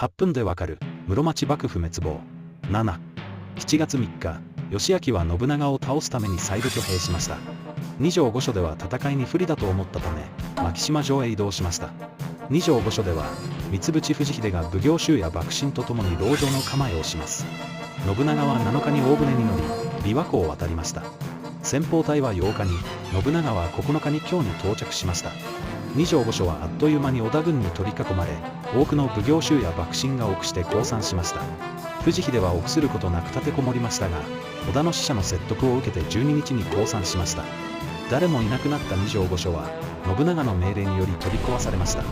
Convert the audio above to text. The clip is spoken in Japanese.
8分でわかる室町幕府滅亡。7、7月3日、義昭は信長を倒すために再度挙兵しました。二条御所では戦いに不利だと思ったため、牧島城へ移動しました。二条御所では、三淵藤秀が奉行衆や幕臣とともに籠城の構えをします。信長は7日に大船に乗り、琵琶湖を渡りました。先鋒隊は8日に、信長は9日に京に到着しました。二条御所はあっという間に織田軍に取り囲まれ、多くの奉行衆や幕臣が臆して降参しました。藤秀は臆することなく立てこもりましたが、織田の使者の説得を受けて12日に降参しました。誰もいなくなった二条御所は、信長の命令により取り壊されました。